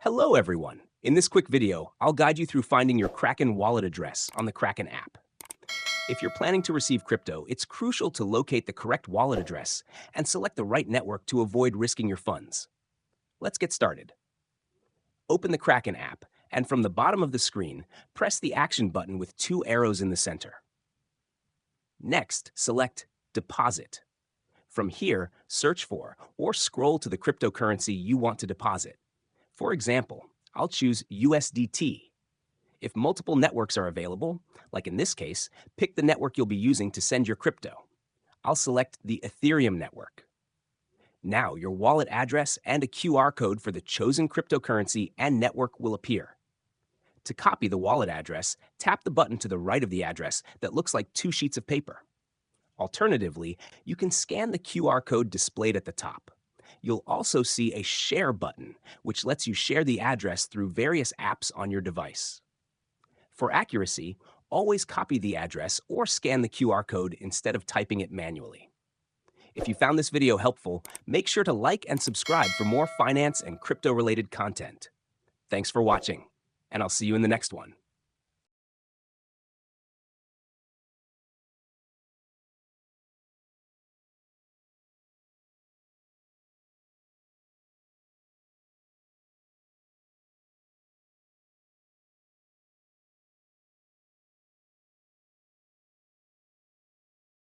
Hello, everyone. In this quick video, I'll guide you through finding your Kraken wallet address on the Kraken app. If you're planning to receive crypto, it's crucial to locate the correct wallet address and select the right network to avoid risking your funds. Let's get started. Open the Kraken app, and from the bottom of the screen, press the Action button with two arrows in the center. Next, select Deposit. From here, search for or scroll to the cryptocurrency you want to deposit. For example, I'll choose USDT. If multiple networks are available, like in this case, pick the network you'll be using to send your crypto. I'll select the Ethereum network. Now your wallet address and a QR code for the chosen cryptocurrency and network will appear. To copy the wallet address, tap the button to the right of the address that looks like two sheets of paper. Alternatively, you can scan the QR code displayed at the top. You'll also see a Share button, which lets you share the address through various apps on your device. For accuracy, always copy the address or scan the QR code instead of typing it manually. If you found this video helpful, make sure to like and subscribe for more finance and crypto-related content. Thanks for watching, and I'll see you in the next one.